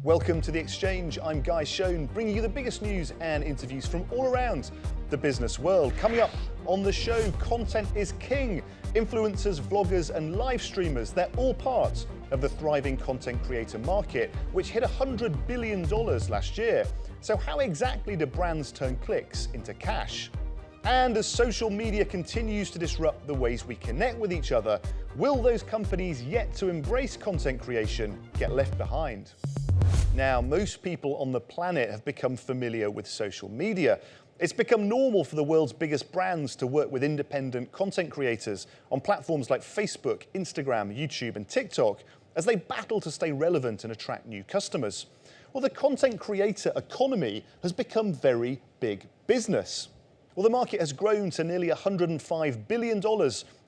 Welcome to The Exchange. I'm Guy Schoen, bringing you the biggest news and interviews from all around the business world. Coming up on the show, content is king. Influencers, vloggers and live streamers, they're all part of the thriving content creator market, which hit $100 billion last year. So how exactly do brands turn clicks into cash? And as social media continues to disrupt the ways we connect with each other, will those companies yet to embrace content creation get left behind? Now, most people on the planet have become familiar with social media. It's become normal for the world's biggest brands to work with independent content creators on platforms like Facebook, Instagram, YouTube, and TikTok as they battle to stay relevant and attract new customers. Well, the content creator economy has become very big business. Well, the market has grown to nearly $105 billion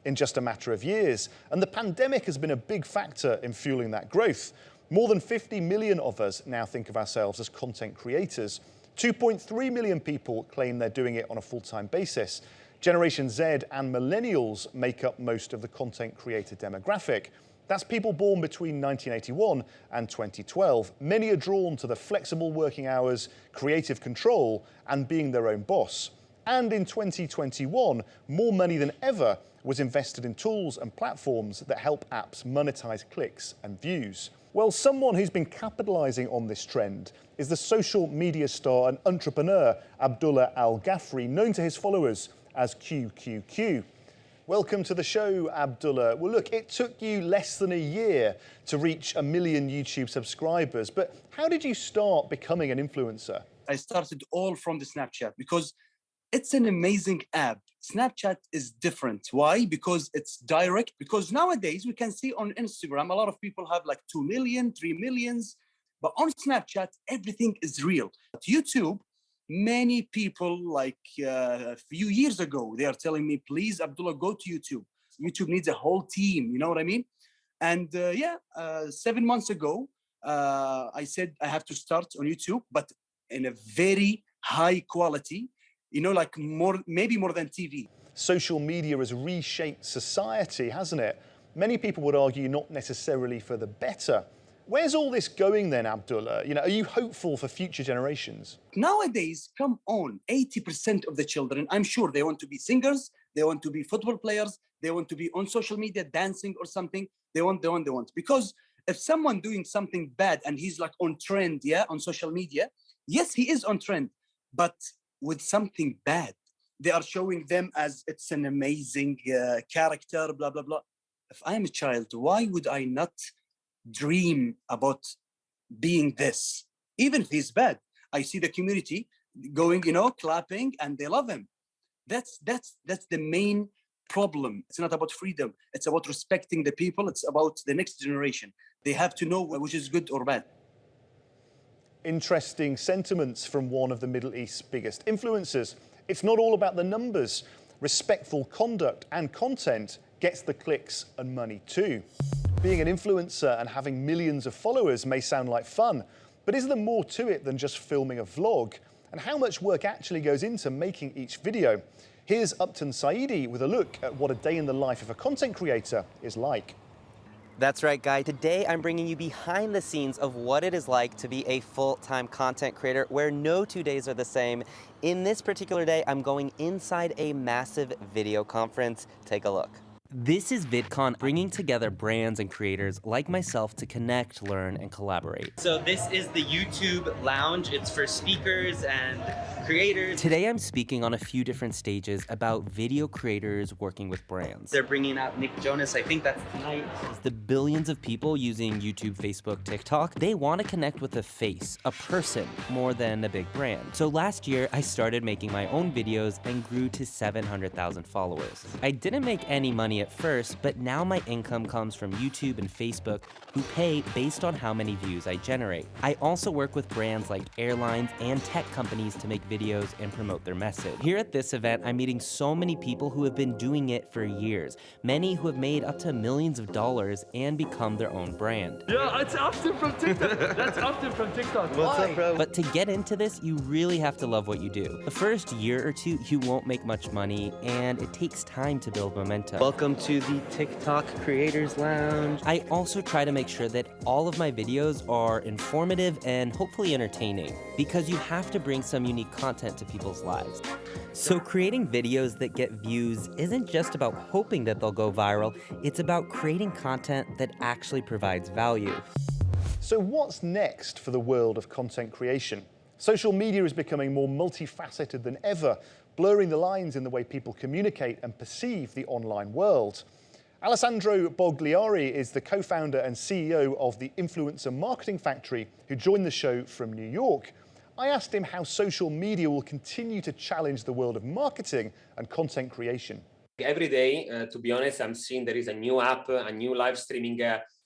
in just a matter of years, and the pandemic has been a big factor in fueling that growth. More than 50 million of us now think of ourselves as content creators. 2.3 million people claim they're doing it on a full-time basis. Generation Z and millennials make up most of the content creator demographic. That's people born between 1981 and 2012. Many are drawn to the flexible working hours, creative control, and being their own boss. And in 2021, more money than ever was invested in tools and platforms that help apps monetize clicks and views. Well, someone who's been capitalizing on this trend is the social media star and entrepreneur Abdullah Al Ghafri, known to his followers as QQQ. Welcome to the show, Abdullah. Well, look, it took you less than a year to reach 1 million YouTube subscribers, but how did you start becoming an influencer? I started all from the Snapchat because it's an amazing app. Snapchat is different. Why? Because it's direct. Because nowadays we can see on Instagram, a lot of people have like 2 million, 3 millions. But on Snapchat, everything is real. At YouTube, many people like a few years ago, they are telling me, please, Abdullah, go to YouTube. YouTube needs a whole team, you know what I mean? And 7 months ago, I said I have to start on YouTube, but in a very high quality, you know, like maybe more than TV. Social media has reshaped society, hasn't it? Many people would argue not necessarily for the better. Where's all this going then, Abdullah? You know, are you hopeful for future generations? Nowadays, come on, 80% of the children, I'm sure they want to be singers, they want to be football players, they want to be on social media dancing or something. They want. Because if someone doing something bad and he's like on trend, on social media, yes, he is on trend, but with something bad, they are showing them as it's an amazing character, blah, blah, blah. If I'm a child, why would I not dream about being this? Even if he's bad, I see the community going, clapping, and they love him. That's the main problem. It's not about freedom. It's about respecting the people. It's about the next generation. They have to know which is good or bad. Interesting sentiments from one of the Middle East's biggest influencers. It's not all about the numbers. Respectful conduct and content gets the clicks and money too. Being an influencer and having millions of followers may sound like fun, but is there more to it than just filming a vlog? And how much work actually goes into making each video? Here's Upton Saidi with a look at what a day in the life of a content creator is like. That's right, Guy. Today, I'm bringing you behind the scenes of what it is like to be a full-time content creator, where no 2 days are the same. In this particular day, I'm going inside a massive video conference. Take a look. This is VidCon, bringing together brands and creators like myself to connect, learn, and collaborate. So this is the YouTube lounge. It's for speakers and creators. Today I'm speaking on a few different stages about video creators working with brands. They're bringing out Nick Jonas. I think that's tonight. The billions of people using YouTube, Facebook, TikTok, they want to connect with a face, a person, more than a big brand. So last year, I started making my own videos and grew to 700,000 followers. I didn't make any money at first, but now my income comes from YouTube and Facebook, who pay based on how many views I generate. I also work with brands like airlines and tech companies to make videos and promote their message. Here at this event, I'm meeting so many people who have been doing it for years, many who have made up to millions of dollars and become their own brand. Yeah, it's Upton from TikTok. That's Upton from TikTok. What's up, bro? But to get into this, you really have to love what you do. The first year or two, you won't make much money, and it takes time to build momentum. Welcome Welcome to the TikTok Creators Lounge. I also try to make sure that all of my videos are informative and hopefully entertaining, because you have to bring some unique content to people's lives. So creating videos that get views isn't just about hoping that they'll go viral, it's about creating content that actually provides value. So what's next for the world of content creation? Social media is becoming more multifaceted than ever, blurring the lines in the way people communicate and perceive the online world. Alessandro Bogliari is the co-founder and CEO of the Influencer Marketing Factory, who joined the show from New York. I asked him how social media will continue to challenge the world of marketing and content creation. Every day, to be honest, I'm seeing there is a new app, a new live streaming.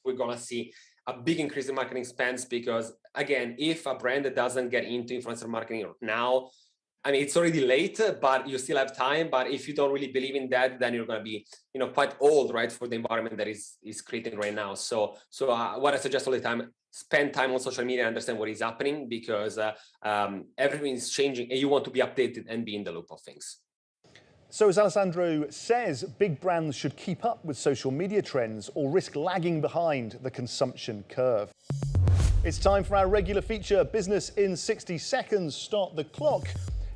We're going to see a big increase in marketing spends because, again, if a brand doesn't get into influencer marketing now, I mean, it's already late, but you still have time. But if you don't really believe in that, then you're going to be, quite old, right, for the environment that is creating right now. So what I suggest all the time, spend time on social media and understand what is happening, because everything is changing and you want to be updated and be in the loop of things. So as Alessandro says, big brands should keep up with social media trends or risk lagging behind the consumption curve. It's time for our regular feature, Business in 60 Seconds. Start the clock.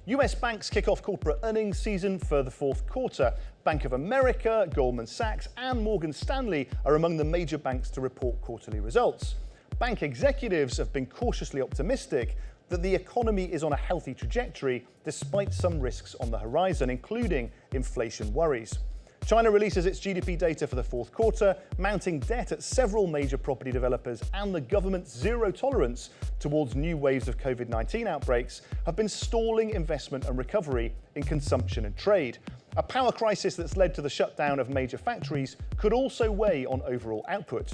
US banks kick off corporate earnings season for the fourth quarter. Bank of America, Goldman Sachs and Morgan Stanley are among the major banks to report quarterly results. Bank executives have been cautiously optimistic that the economy is on a healthy trajectory despite some risks on the horizon, including inflation worries. China releases its GDP data for the fourth quarter, mounting debt at several major property developers, and the government's zero tolerance towards new waves of COVID-19 outbreaks have been stalling investment and recovery in consumption and trade. A power crisis that's led to the shutdown of major factories could also weigh on overall output.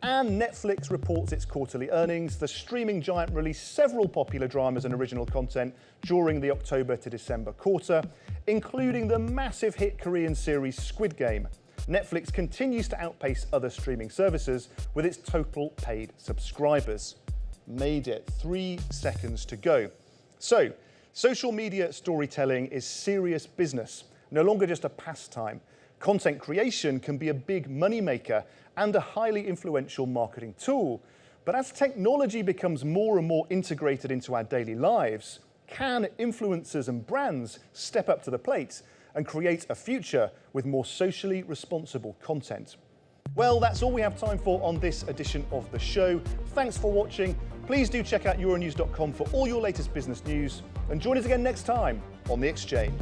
And Netflix reports its quarterly earnings. The streaming giant released several popular dramas and original content during the October to December quarter, including the massive hit Korean series Squid Game. Netflix continues to outpace other streaming services with its total paid subscribers. Made it 3 seconds to go. So, social media storytelling is serious business, no longer just a pastime. Content creation can be a big moneymaker and a highly influential marketing tool. But as technology becomes more and more integrated into our daily lives, can influencers and brands step up to the plate and create a future with more socially responsible content? Well, that's all we have time for on this edition of the show. Thanks for watching. Please do check out euronews.com for all your latest business news, and join us again next time on The Exchange.